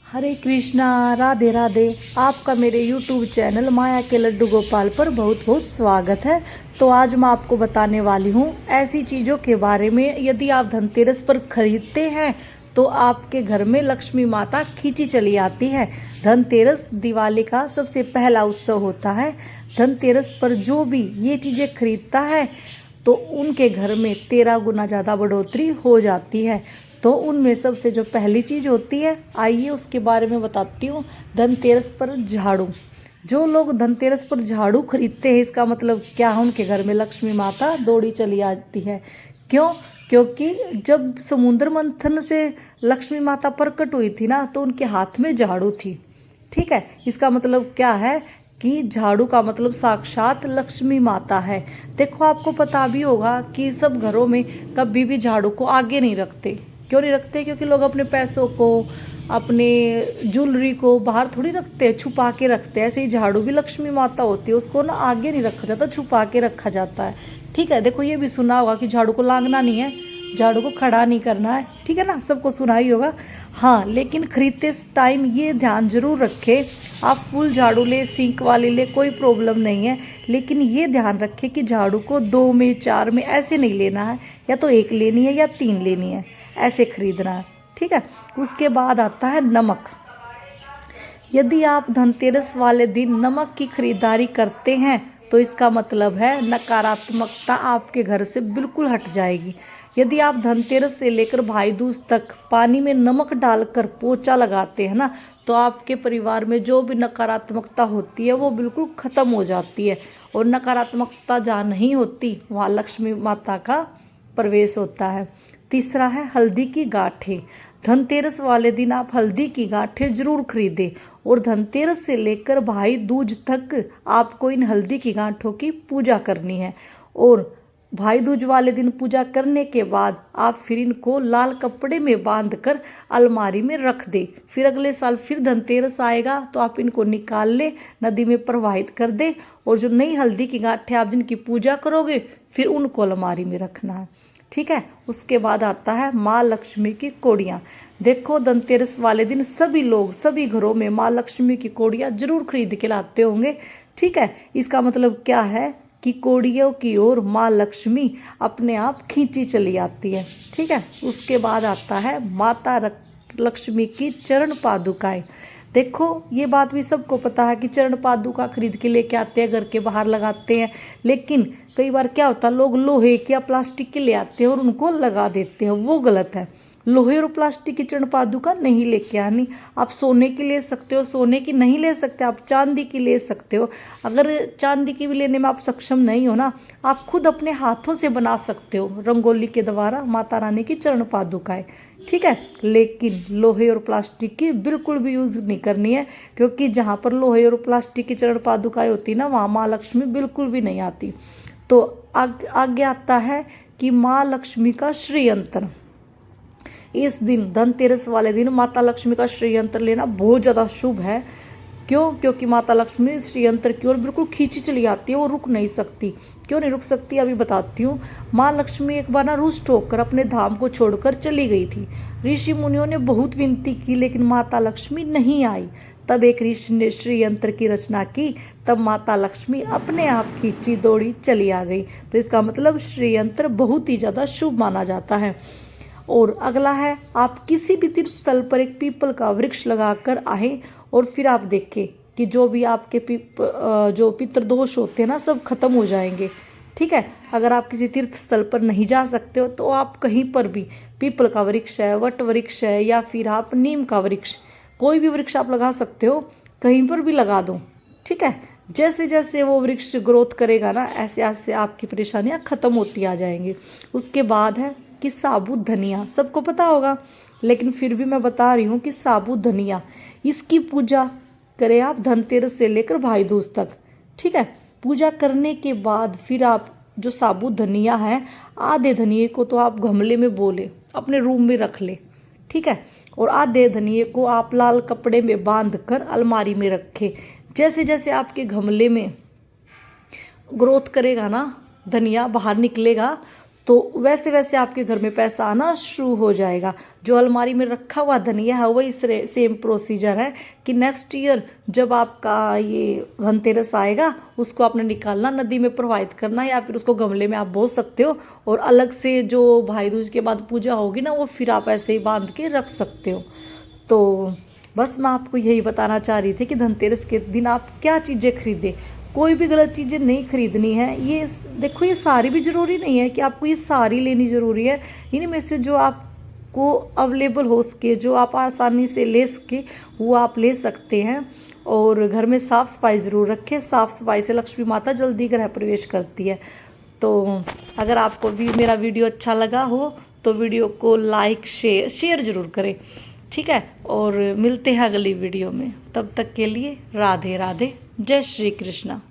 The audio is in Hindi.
हरे कृष्णा, राधे राधे। आपका मेरे YouTube चैनल माया के लड्डू गोपाल पर बहुत बहुत स्वागत है। तो आज मैं आपको बताने वाली हूँ ऐसी चीज़ों के बारे में, यदि आप धनतेरस पर खरीदते हैं तो आपके घर में लक्ष्मी माता खींची चली आती है। धनतेरस दिवाली का सबसे पहला उत्सव होता है। धनतेरस पर जो भी ये चीज़ें खरीदता है तो उनके घर में 13 गुना ज़्यादा बढ़ोतरी हो जाती है। तो उनमें सबसे जो पहली चीज़ होती है, आइए उसके बारे में बताती हूँ। धनतेरस पर झाड़ू। जो लोग धनतेरस पर झाड़ू खरीदते हैं, इसका मतलब क्या है, उनके घर में लक्ष्मी माता दौड़ी चली आती है। क्यों? क्योंकि जब समुद्र मंथन से लक्ष्मी माता प्रकट हुई थी ना, तो उनके हाथ में झाड़ू थी। ठीक है, इसका मतलब क्या है कि झाड़ू का मतलब साक्षात लक्ष्मी माता है। देखो, आपको पता भी होगा कि सब घरों में कभी भी झाड़ू को आगे नहीं रखते। क्यों नहीं रखते? क्योंकि लोग अपने पैसों को, अपने ज्वेलरी को बाहर थोड़ी रखते हैं, छुपा के रखते हैं। ऐसे ही झाड़ू भी लक्ष्मी माता होती है, उसको ना आगे नहीं रखा जाता, छुपा के रखा जाता है। ठीक है, देखो ये भी सुना होगा कि झाड़ू को लांगना नहीं है, झाड़ू को खड़ा नहीं करना है। ठीक है ना, सबको सुना ही होगा। हाँ, लेकिन खरीदते टाइम ये ध्यान जरूर रखें, आप फुल झाड़ू ले, सिंक वाली ले, कोई प्रॉब्लम नहीं है। लेकिन ये ध्यान रखें कि झाड़ू को 2 में 4 में ऐसे नहीं लेना है, या तो 1 लेनी है या 3 लेनी है, ऐसे खरीदना है। ठीक है, उसके बाद आता है नमक। यदि आप धनतेरस वाले दिन नमक की खरीदारी करते हैं तो इसका मतलब है नकारात्मकता आपके घर से बिल्कुल हट जाएगी। यदि आप धनतेरस से लेकर भाई दूज तक पानी में नमक डालकर पोछा लगाते हैं ना, तो आपके परिवार में जो भी नकारात्मकता होती है वो बिल्कुल ख़त्म हो जाती है। और नकारात्मकता जहाँ नहीं होती वहाँ लक्ष्मी माता का प्रवेश होता है। तीसरा है हल्दी की गांठें। धनतेरस वाले दिन आप हल्दी की गांठें जरूर खरीदें, और धनतेरस से लेकर भाई दूज तक आपको इन हल्दी की गांठों की पूजा करनी है। और भाई दूज वाले दिन पूजा करने के बाद आप फिर इनको लाल कपड़े में बांधकर अलमारी में रख दे। फिर अगले साल फिर धनतेरस आएगा तो आप इनको निकाल ले, नदी में प्रवाहित कर दे। और जो नई हल्दी की गांठें आप जिनकी पूजा करोगे, फिर उनको अलमारी में रखना है। ठीक है, उसके बाद आता है माँ लक्ष्मी की कोड़ियाँ। देखो, धनतेरस वाले दिन सभी लोग सभी घरों में माँ लक्ष्मी की कोड़ियाँ जरूर खरीद के लाते होंगे। ठीक है, इसका मतलब क्या है कि कोड़ियों की ओर माँ लक्ष्मी अपने आप खींची चली आती है। ठीक है, उसके बाद आता है माता लक्ष्मी की चरण पादुकाएं। देखो, ये बात भी सबको पता है कि चरण पादुका खरीद के लेके आते हैं, घर के बाहर लगाते हैं। लेकिन कई बार क्या होता है, लोग लोहे के या प्लास्टिक के ले आते हैं और उनको लगा देते हैं, वो गलत है। लोहे और प्लास्टिक की चरण पादुका नहीं लेके आनी। आप सोने की ले सकते हो, सोने की नहीं ले सकते आप चांदी की ले सकते हो। अगर चांदी की भी लेने में आप सक्षम नहीं हो ना, आप खुद अपने हाथों से बना सकते हो रंगोली के द्वारा माता रानी की चरण पादुकाएं। ठीक है, लेकिन लोहे और प्लास्टिक की बिल्कुल भी यूज़ नहीं करनी है, क्योंकि जहाँ पर लोहे और प्लास्टिक की चरण पादुकाएं होती है ना, वहाँ माँ लक्ष्मी बिल्कुल भी नहीं आती। तो आगे आता है कि माँ लक्ष्मी का श्रीयंत्र। इस दिन धनतेरस वाले दिन माता लक्ष्मी का श्रीयंत्र लेना बहुत ज़्यादा शुभ है। क्यों? क्योंकि माता लक्ष्मी श्रीयंत्र की ओर बिल्कुल खींची चली आती है, वो रुक नहीं सकती। क्यों नहीं रुक सकती, अभी बताती हूँ। माँ लक्ष्मी एक बार ना रुष्ट होकर अपने धाम को छोड़कर चली गई थी। ऋषि मुनियों ने बहुत विनती की, लेकिन माता लक्ष्मी नहीं आई। तब एक ऋषि ने श्रीयंत्र की रचना की, तब माता लक्ष्मी अपने आप खींची दौड़ी चली आ गई। तो इसका मतलब श्रीयंत्र बहुत ही ज़्यादा शुभ माना जाता है। और अगला है, आप किसी भी तीर्थ स्थल पर एक पीपल का वृक्ष लगाकर आए, और फिर आप देखें कि जो भी आपके जो पितृदोष होते हैं ना, सब खत्म हो जाएंगे। ठीक है, अगर आप किसी तीर्थ स्थल पर नहीं जा सकते हो तो आप कहीं पर भी पीपल का वृक्ष है, वट वृक्ष है, या फिर आप नीम का वृक्ष, कोई भी वृक्ष आप लगा सकते हो, कहीं पर भी लगा दो। ठीक है, जैसे जैसे वो वृक्ष ग्रोथ करेगा ना, ऐसे ऐसे आपकी परेशानियां खत्म होती आ जाएंगी। उसके बाद है कि साबुत धनिया। सबको पता होगा, लेकिन फिर भी मैं बता रही हूँ कि साबुत धनिया, इसकी पूजा करें आप धनतेरस से लेकर भाई दूज तक। ठीक है, पूजा करने के बाद फिर आप जो साबुत धनिया है, आधे धनिए को तो आप गमले में बोले अपने रूम में रख ले। ठीक है, और आधे धनिए को आप लाल कपड़े में बांध कर अलमारी में रखें। जैसे जैसे आपके गमले में ग्रोथ करेगा ना, धनिया बाहर निकलेगा, तो वैसे वैसे आपके घर में पैसा आना शुरू हो जाएगा। जो अलमारी में रखा हुआ धनिया है वही सेम प्रोसीजर है कि नेक्स्ट ईयर जब आपका ये धनतेरस आएगा उसको आपने निकालना, नदी में प्रवाहित करना, या फिर उसको गमले में आप बो सकते हो, और अलग से जो भाई दूज के बाद पूजा होगी ना वो फिर आप ऐसे ही बांध के रख सकते हो। तो बस मैं आपको यही बताना चाह रही थी कि धनतेरस के दिन आप क्या चीज़ें खरीदें। कोई भी गलत चीज़ें नहीं खरीदनी है। ये देखो, ये सारी भी ज़रूरी नहीं है कि आपको ये सारी लेनी ज़रूरी है। इन्हीं में से जो आपको अवेलेबल हो सके, जो आप आसानी से ले सके, वो आप ले सकते हैं। और घर में साफ़ सफाई ज़रूर रखें। साफ़ सफाई से लक्ष्मी माता जल्दी गृह प्रवेश करती है। तो अगर आपको भी मेरा वीडियो अच्छा लगा हो तो वीडियो को लाइक शेयर ज़रूर करें, ठीक है। और मिलते हैं अगली वीडियो में, तब तक के लिए राधे राधे, जय श्री कृष्णा।